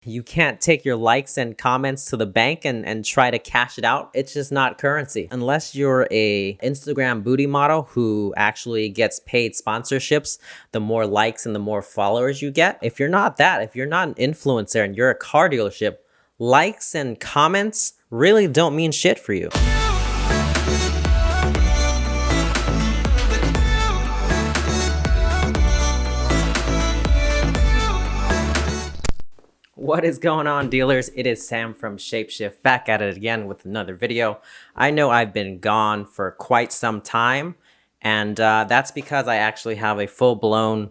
You can't take your likes and comments to the bank and try to cash it out. It's just not currency. Unless you're a Instagram booty model who actually gets paid sponsorships, the more likes and the more followers you get. If you're not that, if you're not an influencer and you're a car dealership, likes and comments really don't mean shit for you. What is going on, dealers? It is Sam from Shapeshift, back at it again with another video. I know I've been gone for quite some time, and that's because I actually have a full-blown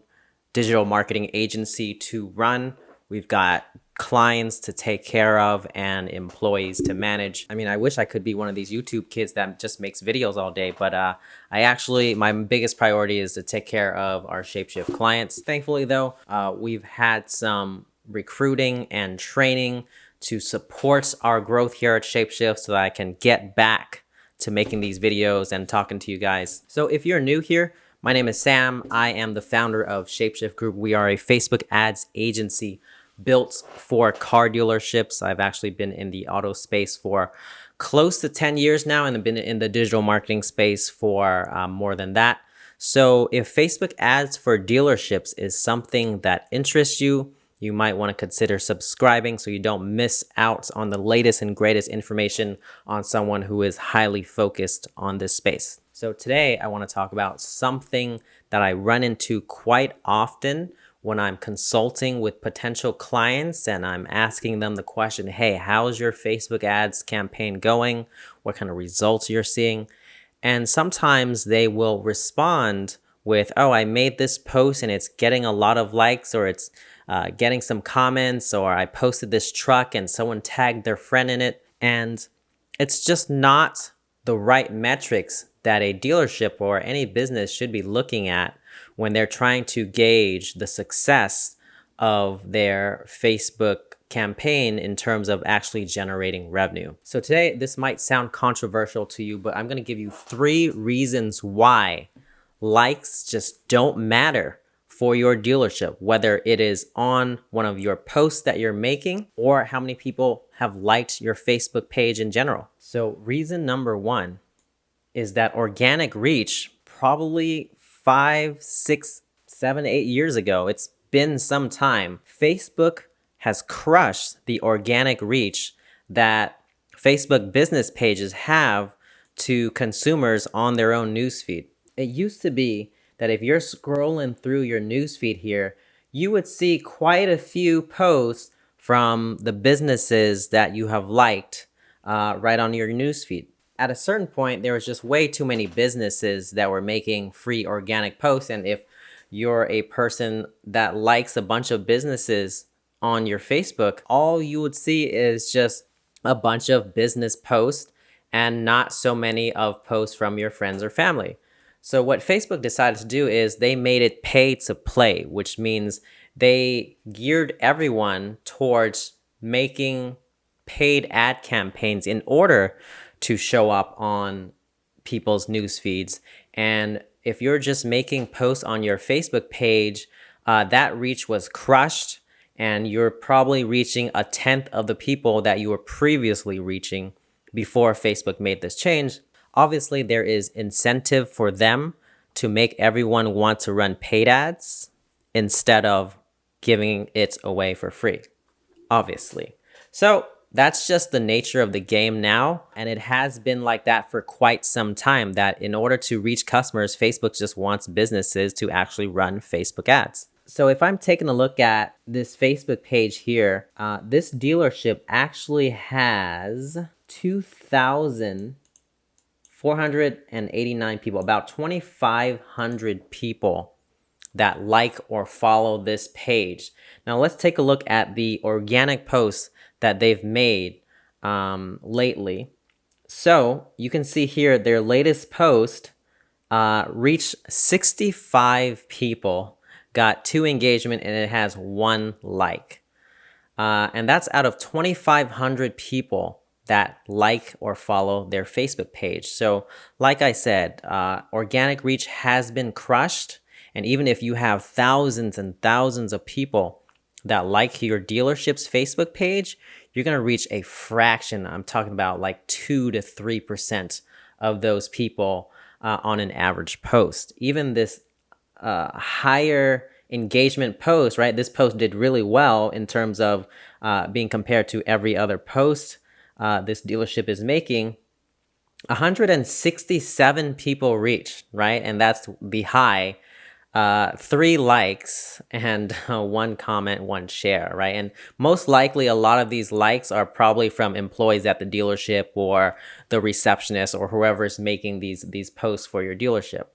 digital marketing agency to run. We've got clients to take care of and employees to manage. I mean, I wish I could be one of these YouTube kids that just makes videos all day, but my biggest priority is to take care of our Shapeshift clients. Thankfully though, we've had some recruiting and training to support our growth here at Shapeshift so that I can get back to making these videos and talking to you guys. So if you're new here, my name is Sam. I am the founder of Shapeshift Group. We are a Facebook ads agency built for car dealerships. I've actually been in the auto space for close to 10 years now and have been in the digital marketing space for more than that. So if Facebook ads for dealerships is something that interests you, you might want to consider subscribing so you don't miss out on the latest and greatest information on someone who is highly focused on this space. So today I want to talk about something that I run into quite often when I'm consulting with potential clients and I'm asking them the question, hey, how's your Facebook ads campaign going? What kind of results you're seeing? And sometimes they will respond with, oh, I made this post and it's getting a lot of likes, or it's getting some comments, or I posted this truck and someone tagged their friend in it. And it's just not the right metrics that a dealership or any business should be looking at when they're trying to gauge the success of their Facebook campaign in terms of actually generating revenue. So today, this might sound controversial to you, but I'm going to give you 3 reasons why likes just don't matter for your dealership, whether it is on one of your posts that you're making or how many people have liked your Facebook page in general. So reason number 1 is that organic reach, probably 5, 6, 7, 8 years ago, it's been some time, Facebook has crushed the organic reach that Facebook business pages have to consumers on their own newsfeed. It used to be that if you're scrolling through your newsfeed here, you would see quite a few posts from the businesses that you have liked right on your newsfeed. At a certain point, there was just way too many businesses that were making free organic posts. And if you're a person that likes a bunch of businesses on your Facebook, all you would see is just a bunch of business posts and not so many of posts from your friends or family. So what Facebook decided to do is they made it pay to play, which means they geared everyone towards making paid ad campaigns in order to show up on people's news feeds. And if you're just making posts on your Facebook page, that reach was crushed, and you're probably reaching 1/10 of the people that you were previously reaching before Facebook made this change. Obviously, there is incentive for them to make everyone want to run paid ads instead of giving it away for free, obviously. So that's just the nature of the game now. And it has been like that for quite some time, that in order to reach customers, Facebook just wants businesses to actually run Facebook ads. So if I'm taking a look at this Facebook page here, this dealership actually has 2,489 people, about 2,500 people that like or follow this page. Now let's take a look at the organic posts that they've made lately. So you can see here their latest post reached 65 people, got 2 engagement, and it has 1 like. And that's out of 2,500 people that like or follow their Facebook page. So like I said, organic reach has been crushed. And even if you have thousands and thousands of people that like your dealership's Facebook page, you're going to reach a fraction. I'm talking about like 2 to 3% of those people on an average post. Even this higher engagement post, right? This post did really well in terms of being compared to every other post this dealership is making. 167 people reached, right? And that's the high. 3 likes and 1 comment, 1 share, right? And most likely a lot of these likes are probably from employees at the dealership or the receptionist or whoever is making these posts for your dealership.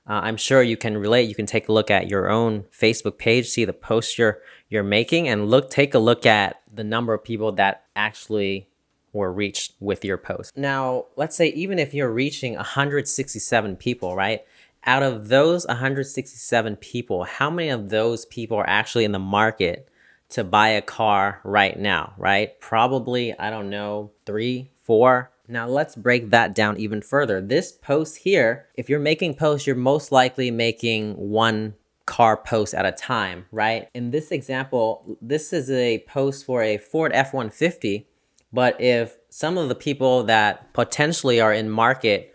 I'm sure you can relate. You can take a look at your own Facebook page, see the posts you're making, and take a look at the number of people that actually were reached with your post. Now, let's say even if you're reaching 167 people, right? Out of those 167 people, how many of those people are actually in the market to buy a car right now, right? Probably, I don't know, 3, 4. Now let's break that down even further. This post here, if you're making posts, you're most likely making 1 car post at a time, right? In this example, this is a post for a Ford F-150, but if some of the people that potentially are in market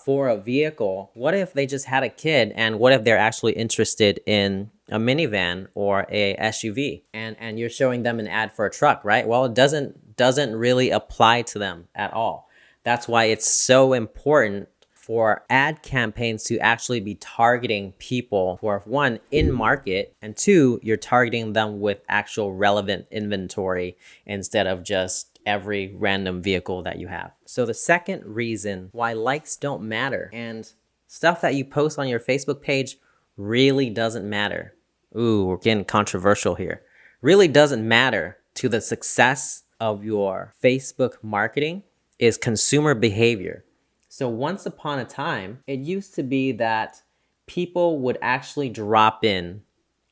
for a vehicle, what if they just had a kid, and what if they're actually interested in a minivan or a SUV, and you're showing them an ad for a truck, right? Well, it doesn't really apply to them at all. That's why it's so important for ad campaigns to actually be targeting people who are, 1, in market, and 2, you're targeting them with actual relevant inventory instead of just every random vehicle that you have. So the second reason why likes don't matter and stuff that you post on your Facebook page really doesn't matter. Ooh, we're getting controversial here. Really doesn't matter to the success of your Facebook marketing is consumer behavior. So once upon a time, it used to be that people would actually drop in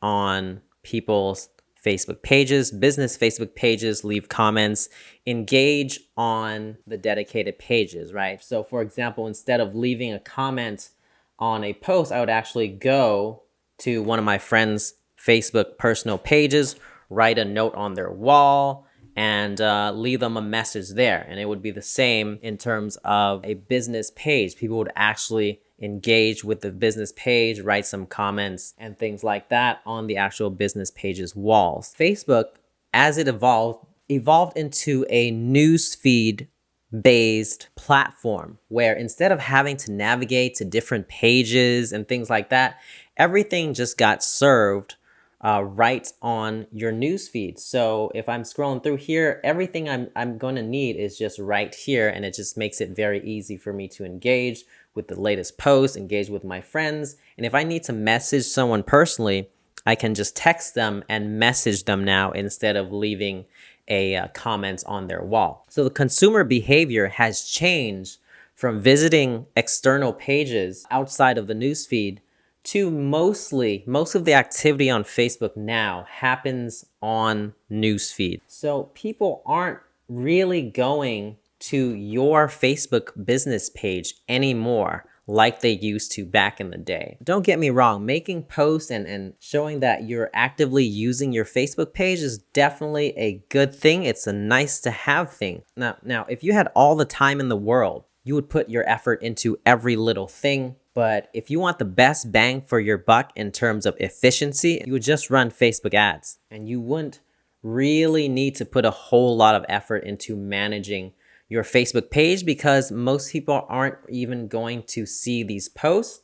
on people's Facebook pages, business Facebook pages, leave comments, engage on the dedicated pages, right? So for example, instead of leaving a comment on a post, I would actually go to one of my friends' Facebook personal pages, write a note on their wall, and leave them a message there. And it would be the same in terms of a business page. People would actually engage with the business page, write some comments and things like that on the actual business page's walls. Facebook, as it evolved into a newsfeed based platform where instead of having to navigate to different pages and things like that, everything just got served right on your newsfeed. So if I'm scrolling through here, everything I'm going to need is just right here, and it just makes it very easy for me to engage with the latest posts, engage with my friends. And if I need to message someone personally, I can just text them and message them now instead of leaving a comment on their wall. So the consumer behavior has changed from visiting external pages outside of the newsfeed to most of the activity on Facebook now happens on newsfeed. So people aren't really going to your Facebook business page anymore like they used to back in the day. Don't get me wrong, making posts and showing that you're actively using your Facebook page is definitely a good thing. It's a nice to have thing. Now, if you had all the time in the world, you would put your effort into every little thing. But if you want the best bang for your buck in terms of efficiency, you would just run Facebook ads, and you wouldn't really need to put a whole lot of effort into managing your Facebook page because most people aren't even going to see these posts.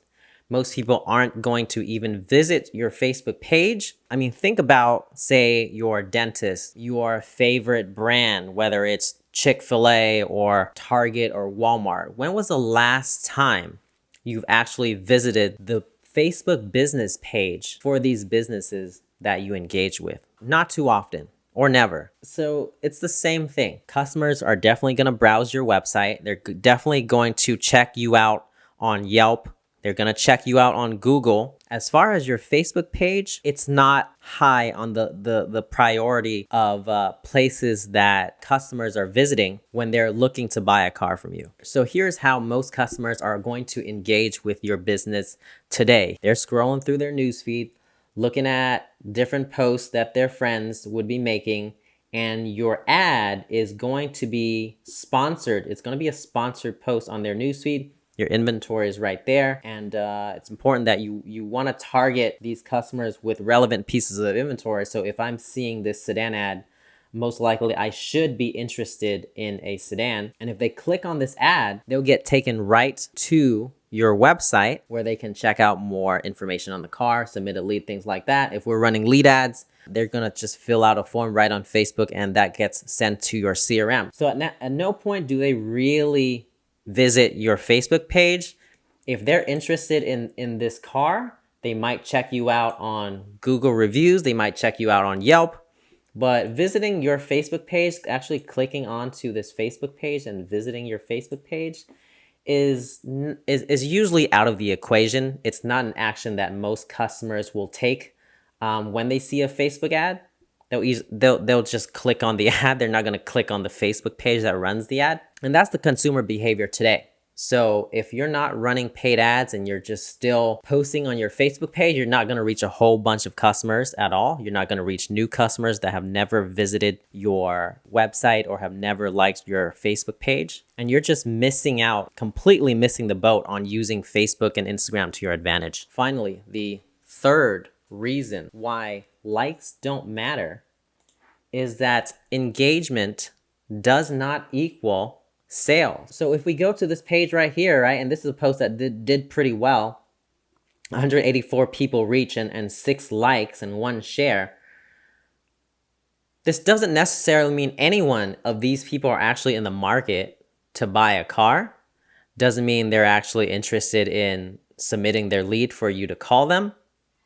Most people aren't going to even visit your Facebook page. I mean, think about, say, your dentist, your favorite brand, whether it's Chick-fil-A or Target or Walmart. When was the last time you've actually visited the Facebook business page for these businesses that you engage with? Not too often or never. So it's the same thing. Customers are definitely going to browse your website. They're definitely going to check you out on Yelp. They're going to check you out on Google. As far as your Facebook page, it's not high on the priority of places that customers are visiting when they're looking to buy a car from you. So here's how most customers are going to engage with your business today. They're scrolling through their newsfeed, looking at different posts that their friends would be making, and your ad is going to be sponsored. It's going to be a sponsored post on their newsfeed. Your inventory is right there, and it's important that you want to target these customers with relevant pieces of inventory. So if I'm seeing this sedan ad, most likely I should be interested in a sedan. And if they click on this ad, they'll get taken right to your website where they can check out more information on the car, submit a lead, things like that. If we're running lead ads, they're gonna just fill out a form right on Facebook, and that gets sent to your CRM. So at no point do they really visit your Facebook page. If they're interested in this car, they might check you out on Google reviews, they might check you out on Yelp. But visiting your Facebook page, actually clicking onto this Facebook page and visiting your Facebook page is usually out of the equation. It's not an action that most customers will take when they see a Facebook ad. They'll just click on the ad. They're not going to click on the Facebook page that runs the ad. And that's the consumer behavior today. So if you're not running paid ads and you're just still posting on your Facebook page, you're not going to reach a whole bunch of customers at all. You're not going to reach new customers that have never visited your website or have never liked your Facebook page. And you're just missing out, completely missing the boat on using Facebook and Instagram to your advantage. Finally, the third reason why likes don't matter is that engagement does not equal sales. So if we go to this page right here, right, and this is a post that did pretty well, 184 people reach and 6 likes and 1 share. This doesn't necessarily mean any one of these people are actually in the market to buy a car. Doesn't mean they're actually interested in submitting their lead for you to call them.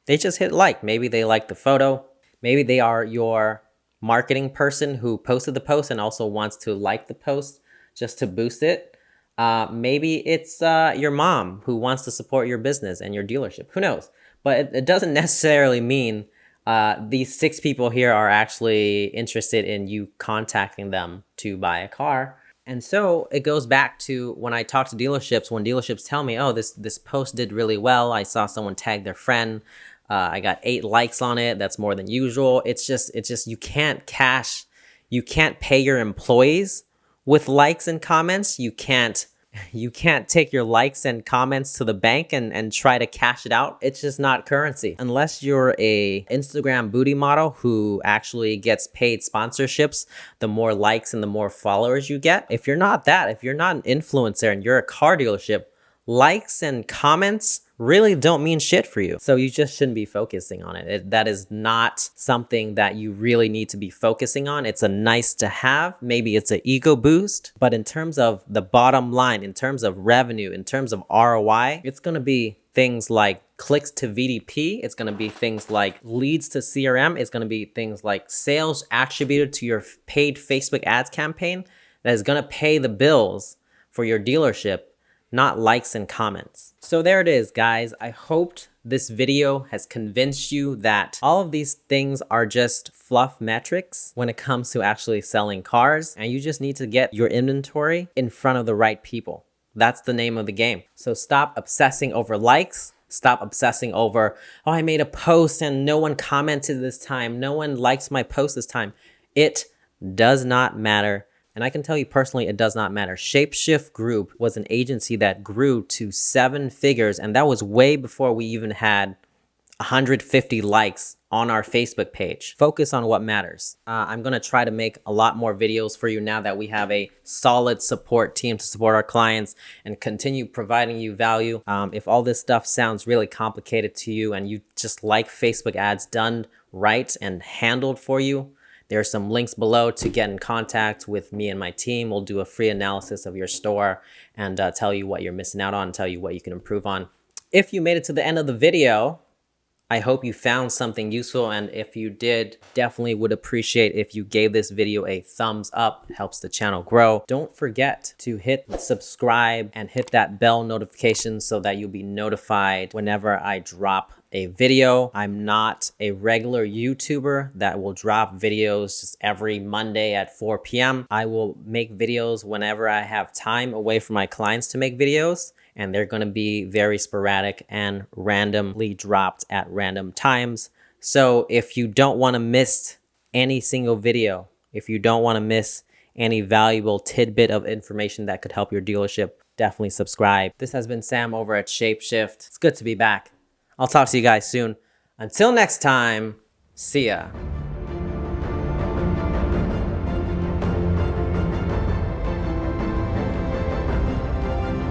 They just hit like. Maybe they like the photo. Maybe they are your marketing person who posted the post and also wants to like the post just to boost it. Maybe it's your mom who wants to support your business and your dealership. Who knows? But it doesn't necessarily mean these 6 people here are actually interested in you contacting them to buy a car. And so it goes back to when I talk to dealerships, when dealerships tell me, oh, this post did really well. I saw someone tag their friend. I got 8 likes on it. That's more than usual. It's just you can't pay your employees with likes and comments. You can't take your likes and comments to the bank and try to cash it out. It's just not currency. Unless you're a Instagram booty model who actually gets paid sponsorships, the more likes and the more followers you get. If you're not that, if you're not an influencer and you're a car dealership, likes and comments really don't mean shit for you. So you just shouldn't be focusing on it. That is not something that you really need to be focusing on. It's a nice to have. Maybe it's an ego boost. But in terms of the bottom line, in terms of revenue, in terms of ROI, it's going to be things like clicks to VDP. It's going to be things like leads to CRM. It's going to be things like sales attributed to your paid Facebook ads campaign that is going to pay the bills for your dealership, not likes and comments. So there it is, guys. I hoped this video has convinced you that all of these things are just fluff metrics when it comes to actually selling cars, and you just need to get your inventory in front of the right people. That's the name of the game. So stop obsessing over likes. Stop obsessing over, oh, I made a post and no one commented this time. No one likes my post this time. It does not matter. And I can tell you personally, it does not matter. Shapeshift Group was an agency that grew to 7 figures, and that was way before we even had 150 likes on our Facebook page. Focus on what matters. I'm going to try to make a lot more videos for you now that we have a solid support team to support our clients and continue providing you value. If all this stuff sounds really complicated to you and you just like Facebook ads done right and handled for you, there are some links below to get in contact with me and my team. We'll do a free analysis of your store and tell you what you're missing out on, tell you what you can improve on. If you made it to the end of the video, I hope you found something useful, and if you did, definitely would appreciate if you gave this video a thumbs up. It helps the channel grow. Don't forget to hit subscribe and hit that bell notification so that you'll be notified whenever I drop a video. I'm not a regular YouTuber that will drop videos just every Monday at 4 p.m. I will make videos whenever I have time away from my clients to make videos, and they're going to be very sporadic and randomly dropped at random times. So if you don't want to miss any single video, if you don't want to miss any valuable tidbit of information that could help your dealership, definitely subscribe. This has been Sam over at Shapeshift. It's good to be back. I'll talk to you guys soon. Until next time, see ya.